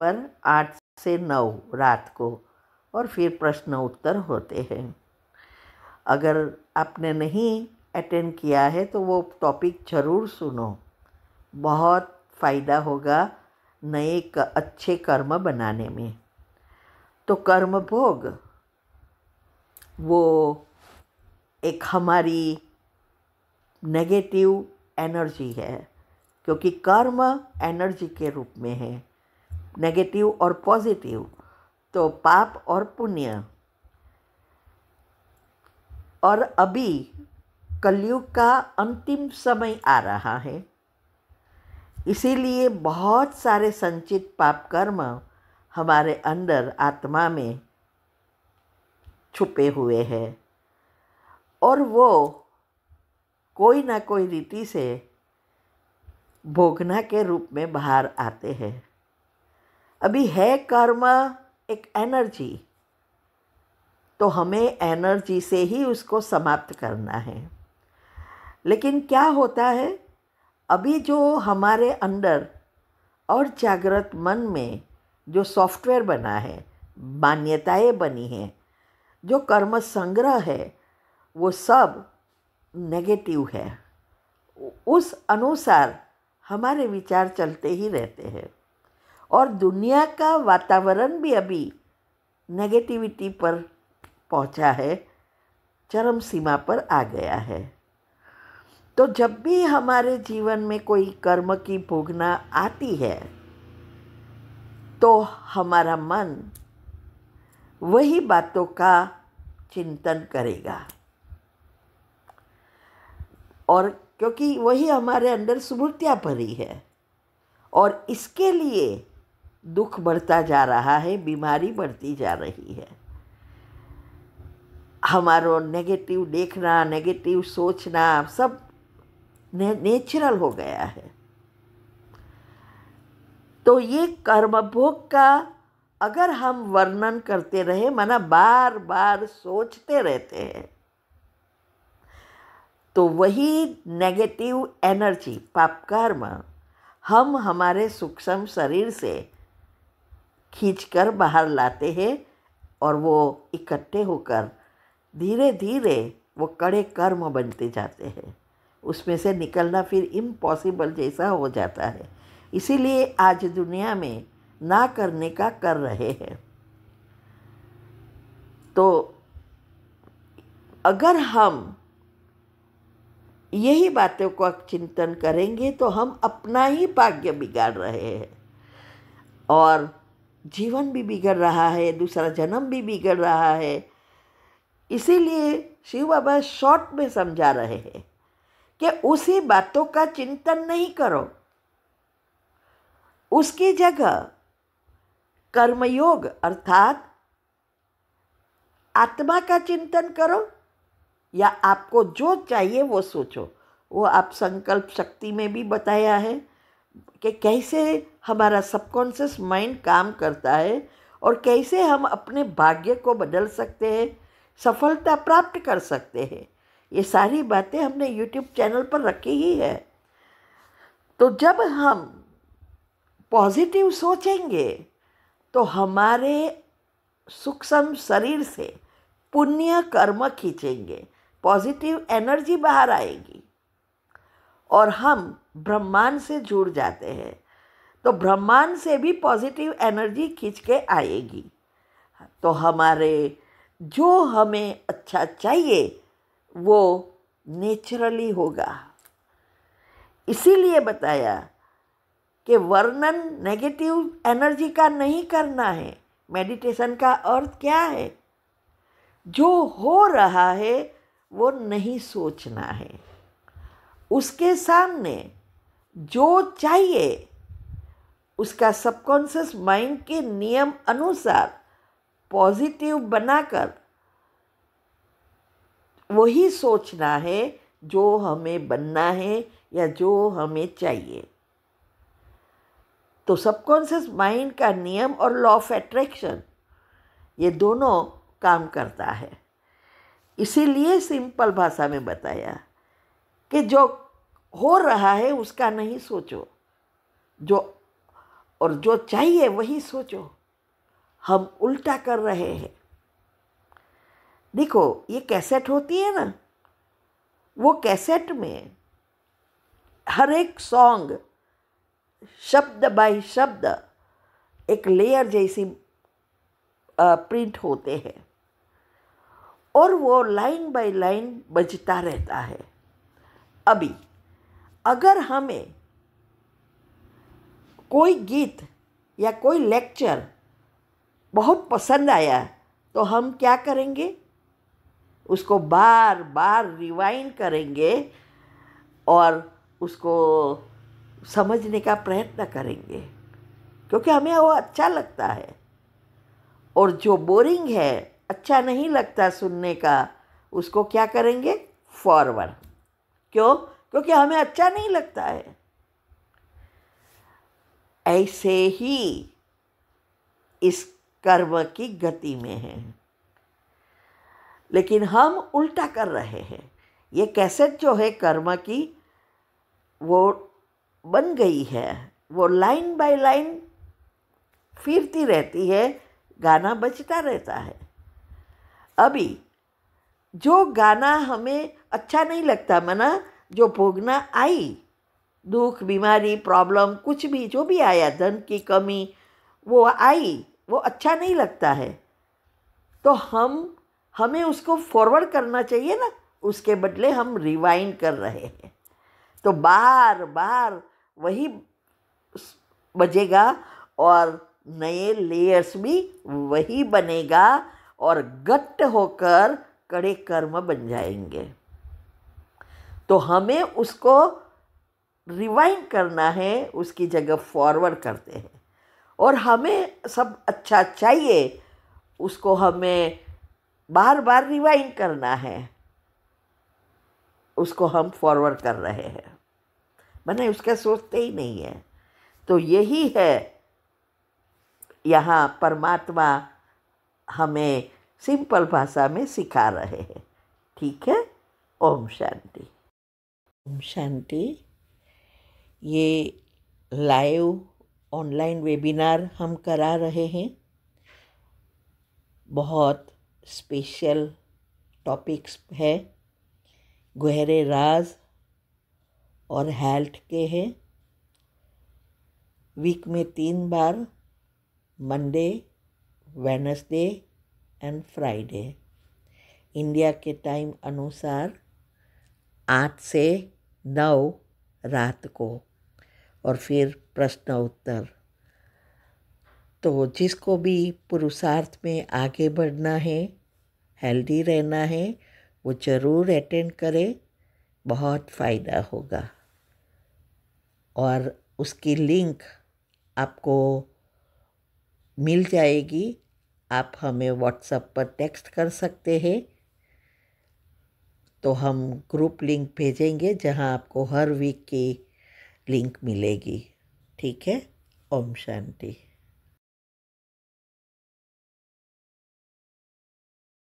पर 8 से 9 रात को, और फिर प्रश्न उत्तर होते हैं। अगर आपने नहीं अटेंड किया है तो वो टॉपिक ज़रूर सुनो, बहुत फ़ायदा होगा नए अच्छे कर्म बनाने में। तो कर्म भोग वो एक हमारी नेगेटिव एनर्जी है, क्योंकि कर्म एनर्जी के रूप में है, नेगेटिव और पॉजिटिव, तो पाप और पुण्य। और अभी कलयुग का अंतिम समय आ रहा है, इसीलिए बहुत सारे संचित पाप कर्म हमारे अंदर आत्मा में छुपे हुए हैं, और वो कोई ना कोई रीति से भोगना के रूप में बाहर आते हैं। अभी है कर्म एक एनर्जी, तो हमें एनर्जी से ही उसको समाप्त करना है। लेकिन क्या होता है, अभी जो हमारे अंदर और जागृत मन में जो सॉफ्टवेयर बना है, मान्यताएं बनी हैं, जो कर्म संग्रह है, वो सब नेगेटिव है। उस अनुसार हमारे विचार चलते ही रहते हैं, और दुनिया का वातावरण भी अभी नेगेटिविटी पर पहुंचा है, चरम सीमा पर आ गया है। तो जब भी हमारे जीवन में कोई कर्म की भोगना आती है, तो हमारा मन वही बातों का चिंतन करेगा, और क्योंकि वही हमारे अंदर स्मृतियाँ भरी है, और इसके लिए दुख बढ़ता जा रहा है, बीमारी बढ़ती जा रही है। हमारो नेगेटिव देखना, नेगेटिव सोचना सब नेचुरल हो गया है। तो ये कर्म भोग का अगर हम वर्णन करते रहे, माना बार बार सोचते रहते हैं, तो वही नेगेटिव एनर्जी पाप कर्म हम हमारे सूक्ष्म शरीर से खींचकर बाहर लाते हैं, और वो इकट्ठे होकर धीरे धीरे वो कड़े कर्म बनते जाते हैं। उसमें से निकलना फिर इम्पॉसिबल जैसा हो जाता है। इसीलिए आज दुनिया में ना करने का कर रहे हैं। तो अगर हम यही बातों का चिंतन करेंगे तो हम अपना ही भाग्य बिगाड़ रहे हैं, और जीवन भी बिगड़ रहा है, दूसरा जन्म भी बिगड़ रहा है। इसीलिए शिव बाबा शॉर्ट में समझा रहे हैं कि उसी बातों का चिंतन नहीं करो, उसकी जगह कर्मयोग अर्थात आत्मा का चिंतन करो, या आपको जो चाहिए वो सोचो। वो आप संकल्प शक्ति में भी बताया है कि कैसे हमारा सबकॉन्शियस माइंड काम करता है, और कैसे हम अपने भाग्य को बदल सकते हैं, सफलता प्राप्त कर सकते हैं। ये सारी बातें हमने यूट्यूब चैनल पर रखी ही है। तो जब हम पॉजिटिव सोचेंगे तो हमारे सूक्ष्म शरीर से पुण्य कर्म खींचेंगे, पॉजिटिव एनर्जी बाहर आएगी, और हम ब्रह्मांड से जुड़ जाते हैं, तो ब्रह्मांड से भी पॉजिटिव एनर्जी खींच के आएगी। तो हमारे जो हमें अच्छा चाहिए वो नेचुरली होगा। इसीलिए बताया कि वर्णन नेगेटिव एनर्जी का नहीं करना है। मेडिटेशन का अर्थ क्या है? जो हो रहा है वो नहीं सोचना है, उसके सामने जो चाहिए उसका सबकॉन्शियस माइंड के नियम अनुसार पॉजिटिव बनाकर वही सोचना है जो हमें बनना है या जो हमें चाहिए। तो सबकॉन्शियस माइंड का नियम और लॉ ऑफ अट्रैक्शन ये दोनों काम करता है। इसीलिए सिंपल भाषा में बताया कि जो हो रहा है उसका नहीं सोचो, जो और जो चाहिए वही सोचो। हम उल्टा कर रहे हैं। देखो, ये कैसेट होती है ना, वो कैसेट में हर एक सॉन्ग शब्द बाय शब्द एक लेयर जैसी प्रिंट होते हैं और वो लाइन बाय लाइन बजता रहता है। अभी अगर हमें कोई गीत या कोई लेक्चर बहुत पसंद आया तो हम क्या करेंगे? उसको बार बार रिवाइंड करेंगे और उसको समझने का प्रयत्न करेंगे, क्योंकि हमें वो अच्छा लगता है। और जो बोरिंग है, अच्छा नहीं लगता सुनने का, उसको क्या करेंगे? फॉरवर्ड। क्यों? क्योंकि हमें अच्छा नहीं लगता है। ऐसे ही इस कर्म की गति में है, लेकिन हम उल्टा कर रहे हैं। ये कैसेट जो है कर्म की, वो बन गई है, वो लाइन बाय लाइन फिरती रहती है, गाना बजता रहता है। अभी जो गाना हमें अच्छा नहीं लगता, मना जो भोगना आई, दुख, बीमारी, प्रॉब्लम, कुछ भी जो भी आया, धन की कमी वो आई, वो अच्छा नहीं लगता है, तो हमें उसको फॉरवर्ड करना चाहिए ना। उसके बदले हम रिवाइंड कर रहे हैं, तो बार बार वही बजेगा और नए लेयर्स भी वही बनेगा और गट्ट होकर कड़े कर्म बन जाएंगे। तो हमें उसको रिवाइंड करना है, उसकी जगह फॉरवर्ड करते हैं। और हमें सब अच्छा चाहिए, उसको हमें बार बार रिवाइंड करना है, उसको हम फॉरवर्ड कर रहे हैं, मैंने उसका सोचते ही नहीं है। तो यही है, यहाँ परमात्मा हमें सिंपल भाषा में सिखा रहे हैं। ठीक है? ओम शांति। ओम शांति। ये लाइव ऑनलाइन वेबिनार हम करा रहे हैं। बहुत स्पेशल टॉपिक्स है, गहरे राज और हेल्थ के हैं। वीक में 3 बार, Monday, Wednesday and Friday, India के टाइम अनुसार 8 से 9 रात को, और फिर प्रश्न उत्तर। तो जिसको भी पुरुषार्थ में आगे बढ़ना है, हेल्दी रहना है, वो ज़रूर अटेंड करे, बहुत फ़ायदा होगा। और उसकी लिंक आपको मिल जाएगी, आप हमें व्हाट्सएप पर टेक्स्ट कर सकते हैं, तो हम ग्रुप लिंक भेजेंगे जहां आपको हर वीक की लिंक मिलेगी। ठीक है? ओम शांति।